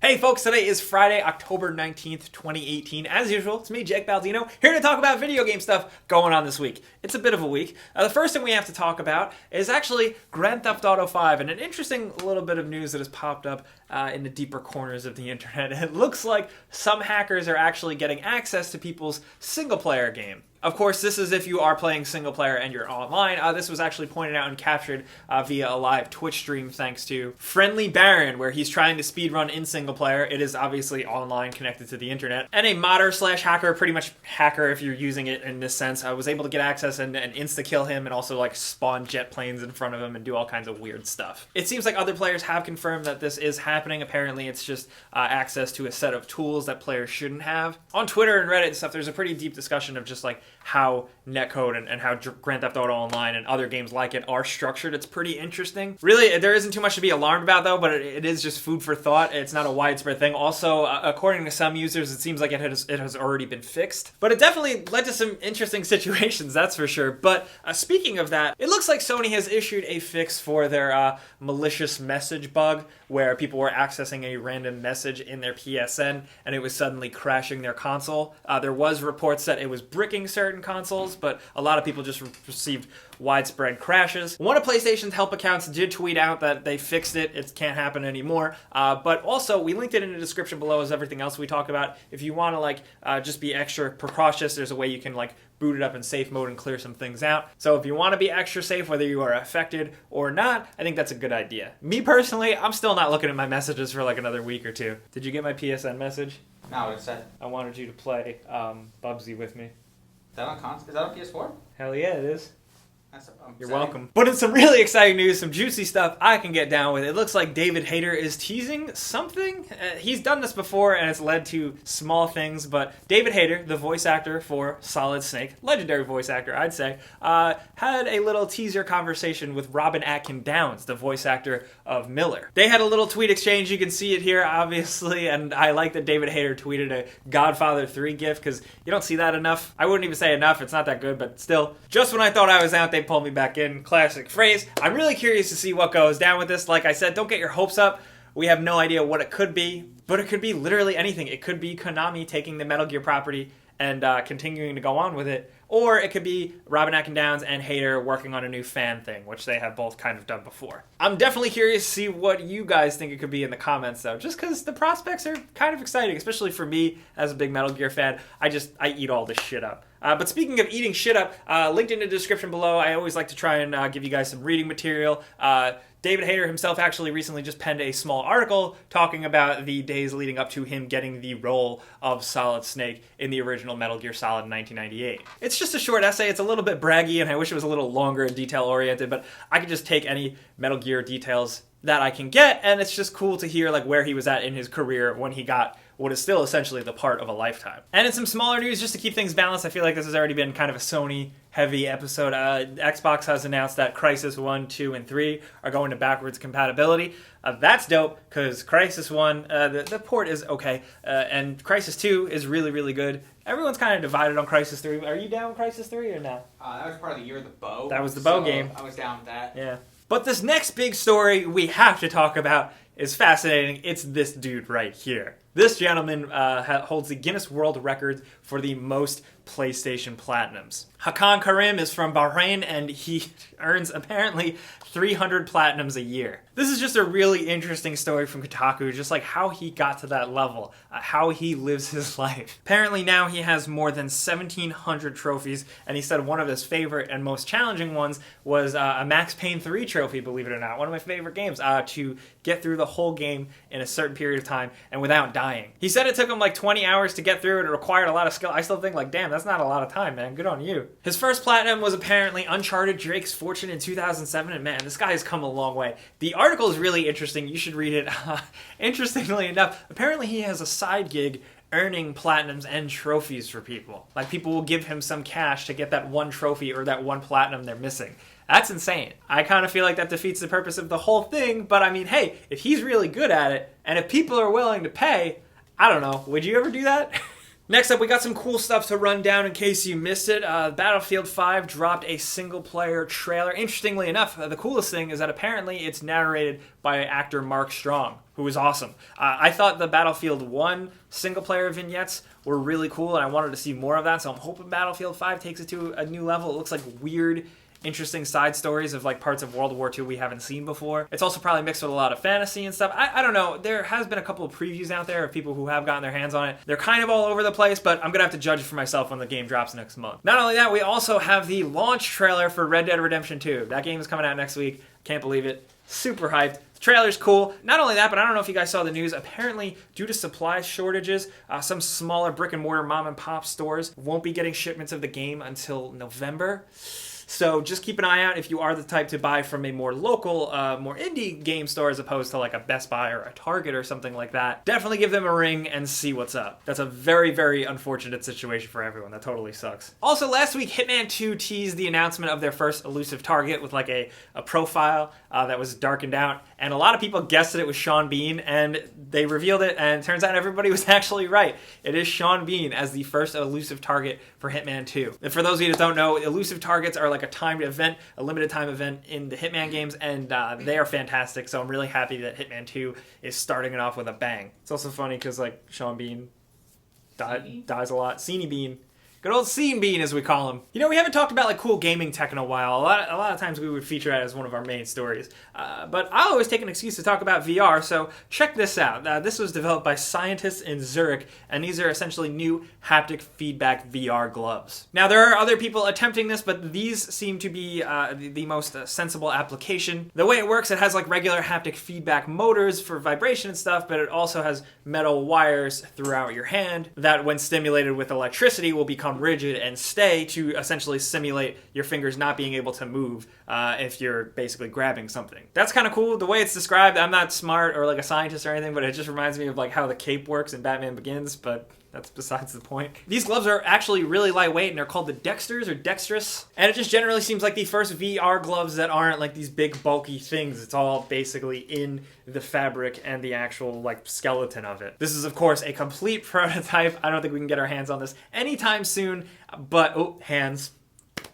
Hey folks, today is Friday, October 19th, 2018. As usual, it's me, Jake Baldino, here to talk about video game stuff going on this week. It's a bit of a week. The first thing we have to talk about is actually Grand Theft Auto 5, and an interesting little bit of news that has popped up in the deeper corners of the internet. It looks like some hackers are actually getting access to people's single-player game. Of course, this is if you are playing single player and you're online. This was actually pointed out and captured via a live Twitch stream thanks to FriendlyBaron, where he's trying to speedrun in single player. It is obviously online, connected to the internet. And a modder slash hacker, pretty much hacker if you're using it in this sense, was able to get access and insta-kill him and also like spawn jet planes in front of him and do all kinds of weird stuff. It seems like other players have confirmed that this is happening. Apparently it's just access to a set of tools that players shouldn't have. On Twitter and Reddit and stuff, there's a pretty deep discussion of just like how netcode and how Grand Theft Auto Online and other games like it are structured. It's pretty interesting. Really, there isn't too much to be alarmed about though, but it is just food for thought. It's not a widespread thing. Also, according to some users, it seems like it has already been fixed. But it definitely led to some interesting situations, that's for sure. But speaking of that, it looks like Sony has issued a fix for their malicious message bug, where people were accessing a random message in their PSN and it was suddenly crashing their console. There was reports that it was bricking certain consoles, but a lot of people just received widespread crashes. One of PlayStation's help accounts did tweet out that they fixed it. It can't happen anymore. But also, we linked it in the description below as everything else we talk about. If you want to just be extra precautious, there's a way you can boot it up in safe mode and clear some things out. So if you want to be extra safe, whether you are affected or not, I think that's a good idea. Me personally, I'm still not looking at my messages for another week or two. Did you get my PSN message? No, what it said. I wanted you to play Bubsy with me. Is that on PS4? Hell yeah, it is. You're exciting. welcome. But in some really exciting news, some juicy stuff I can get down with. It looks like David Hayter is teasing something. He's done this before and it's led to small things, but David Hayter, the voice actor for Solid Snake, legendary voice actor I'd say, had a little teaser conversation with Robin Atkin Downes, the voice actor of Miller. They had a little tweet exchange. You can see it here obviously, and I like that David Hayter tweeted a Godfather 3 gif because you don't see that enough. I wouldn't even say enough, it's not that good, but still. Just when I thought I was out, they pulled me back in. Classic phrase. I'm really curious to see what goes down with this. Like I said, don't get your hopes up. We have no idea what it could be, but it could be literally anything. It could be Konami taking the Metal Gear property and continuing to go on with it, or it could be Robin Atkin Downes and Hayter working on a new fan thing, which they have both kind of done before. I'm definitely curious to see what you guys think it could be in the comments, though, just because the prospects are kind of exciting, especially for me as a big Metal Gear fan. I eat all this shit up. But speaking of eating shit up, linked in the description below, I always like to try and give you guys some reading material. David Hayter himself actually recently just penned a small article talking about the days leading up to him getting the role of Solid Snake in the original Metal Gear Solid in 1998. It's just a short essay. It's a little bit braggy, and I wish it was a little longer and detail-oriented, but I could just take any Metal Gear details that I can get, and it's just cool to hear where he was at in his career when he got what is still essentially the part of a lifetime. And in some smaller news, just to keep things balanced, I feel like this has already been kind of a Sony-heavy episode. Xbox has announced that Crysis 1, 2, and 3 are going to backwards compatibility. That's dope, because Crysis 1, the port is okay, and Crysis 2 is really, really good. Everyone's kind of divided on Crysis 3. Are you down with Crysis 3 or not? That was part of the year of the bow. That was the bow game. I was down with that. Yeah. But this next big story we have to talk about is fascinating. It's this dude right here. This gentleman holds the Guinness World Record for the most PlayStation Platinums. Hakan Karim is from Bahrain, and he earns apparently 300 Platinums a year. This is just a really interesting story from Kotaku, just how he got to that level, how he lives his life. Apparently now he has more than 1,700 trophies, and he said one of his favorite and most challenging ones was a Max Payne 3 trophy, believe it or not. One of my favorite games, to get through the whole game in a certain period of time and without dying. He said it took him 20 hours to get through it. It required a lot of skill. I still think damn, that's not a lot of time, man. Good on you. His first platinum was apparently Uncharted Drake's Fortune in 2007, and man, this guy has come a long way. The article is really interesting. You should read it. Interestingly enough, apparently he has a side gig earning platinums and trophies for people. People will give him some cash to get that one trophy or that one platinum they're missing. That's insane. I kind of feel like that defeats the purpose of the whole thing, but I mean, hey, if he's really good at it, and if people are willing to pay, I don't know, would you ever do that? Next up, we got some cool stuff to run down in case you missed it. Battlefield 5 dropped a single-player trailer. Interestingly enough, the coolest thing is that apparently it's narrated by actor Mark Strong, who is awesome. I thought the Battlefield 1 single-player vignettes were really cool, and I wanted to see more of that, so I'm hoping Battlefield 5 takes it to a new level. It looks like weird, interesting side stories of like parts of World War II we haven't seen before. It's also probably mixed with a lot of fantasy and stuff. I don't know. There has been a couple of previews out there of people who have gotten their hands on it. They're kind of all over the place, but I'm gonna have to judge it for myself when the game drops next month. Not only that, we also have the launch trailer for Red Dead Redemption 2. That game is coming out next week. Can't believe it. Super hyped. The trailer's cool. Not only that, but I don't know if you guys saw the news. Apparently, due to supply shortages, some smaller brick and mortar mom and pop stores won't be getting shipments of the game until November. So just keep an eye out if you are the type to buy from a more local, more indie game store as opposed to like a Best Buy or a Target or something like that. Definitely give them a ring and see what's up. That's a very, very unfortunate situation for everyone. That totally sucks. Also, last week, Hitman 2 teased the announcement of their first elusive target with like a profile that was darkened out. And a lot of people guessed that it was Sean Bean, and they revealed it, and it turns out everybody was actually right. It is Sean Bean as the first elusive target for Hitman 2. And for those of you that don't know, elusive targets are like a timed event, a limited time event in the Hitman games, and they are fantastic, so I'm really happy that Hitman 2 is starting it off with a bang. It's also funny because like Sean Bean dies a lot. Seany Bean. Good old Scene Bean, as we call him. You know, we haven't talked about like cool gaming tech in a while. A lot of times we would feature that as one of our main stories. But I always take an excuse to talk about VR, so check this out. This was developed by scientists in Zurich, and these are essentially new haptic feedback VR gloves. Now, there are other people attempting this, but these seem to be the most sensible application. The way it works, it has like regular haptic feedback motors for vibration and stuff, but it also has metal wires throughout your hand that, when stimulated with electricity, will become rigid and stay to essentially simulate your fingers not being able to move if you're basically grabbing something. That's kind of cool. The way it's described, I'm not smart or like a scientist or anything, but it just reminds me of like how the cape works in Batman Begins, but that's besides the point. These gloves are actually really lightweight, and they're called the Dexters or Dextrous. And it just generally seems like the first VR gloves that aren't like these big bulky things. It's all basically in the fabric and the actual like skeleton of it. This is of course a complete prototype. I don't think we can get our hands on this anytime soon, but hands.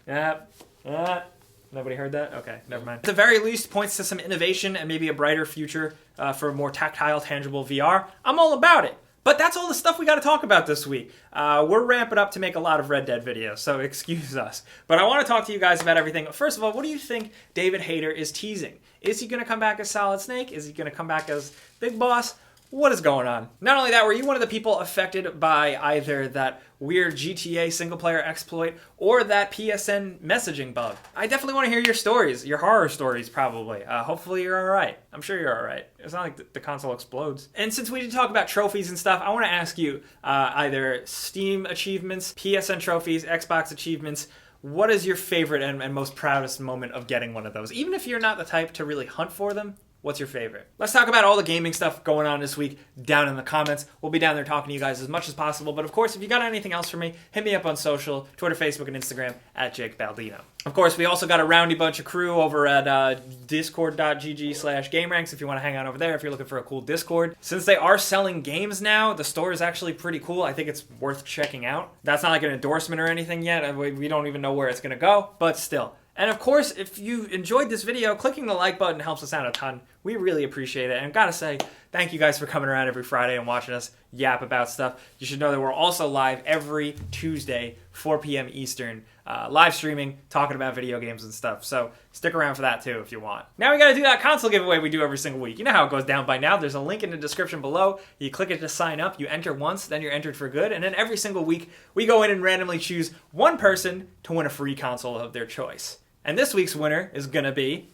Nobody heard that? Okay, never mind. At the very least, points to some innovation and maybe a brighter future for more tactile, tangible VR. I'm all about it. But that's all the stuff we got to talk about this week. We're ramping up to make a lot of Red Dead videos, so excuse us. But I want to talk to you guys about everything. First of all, what do you think David Hayter is teasing? Is he going to come back as Solid Snake? Is he going to come back as Big Boss? What is going on? Not only that, were you one of the people affected by either that weird GTA single-player exploit or that PSN messaging bug? I definitely want to hear your stories, your horror stories probably. Hopefully you're alright. I'm sure you're alright. It's not like the console explodes. And since we did talk about trophies and stuff, I want to ask you either Steam achievements, PSN trophies, Xbox achievements. What is your favorite and most proudest moment of getting one of those? Even if you're not the type to really hunt for them, what's your favorite? Let's talk about all the gaming stuff going on this week down in the comments. We'll be down there talking to you guys as much as possible. But of course, if you got anything else for me, hit me up on social, Twitter, Facebook, and Instagram at Jake Baldino. Of course, we also got a roundy bunch of crew over at discord.gg/gameranx if you want to hang out over there if you're looking for a cool Discord. Since they are selling games now, the store is actually pretty cool. I think it's worth checking out. That's not like an endorsement or anything yet. We don't even know where it's going to go, but still. And of course, if you enjoyed this video, clicking the like button helps us out a ton. We really appreciate it. And gotta say, thank you guys for coming around every Friday and watching us yap about stuff. You should know that we're also live every Tuesday, 4 p.m. Eastern, live streaming, talking about video games and stuff. So stick around for that too if you want. Now we gotta do that console giveaway we do every single week. You know how it goes down by now. There's a link in the description below. You click it to sign up. You enter once, then you're entered for good. And then every single week, we go in and randomly choose one person to win a free console of their choice. And this week's winner is going to be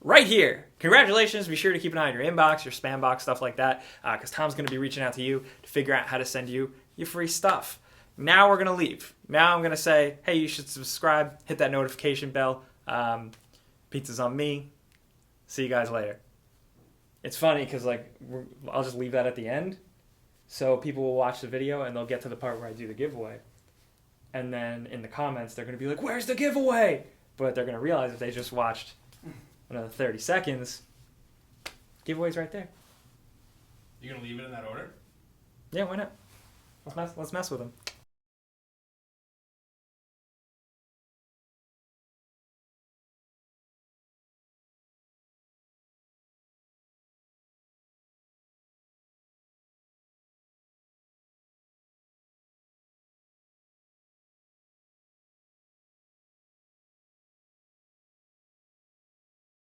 right here. Congratulations. Be sure to keep an eye on your inbox, your spam box, stuff like that, because Tom's going to be reaching out to you to figure out how to send you your free stuff. Now we're going to leave. Now I'm going to say, hey, you should subscribe, hit that notification bell. Pizza's on me. See you guys later. It's funny because like I'll just leave that at the end, so people will watch the video and they'll get to the part where I do the giveaway. And then in the comments, they're going to be like, where's the giveaway? But they're going to realize if they just watched another 30 seconds, giveaway's right there. You going to leave it in that order? Yeah, why not? Let's mess with them.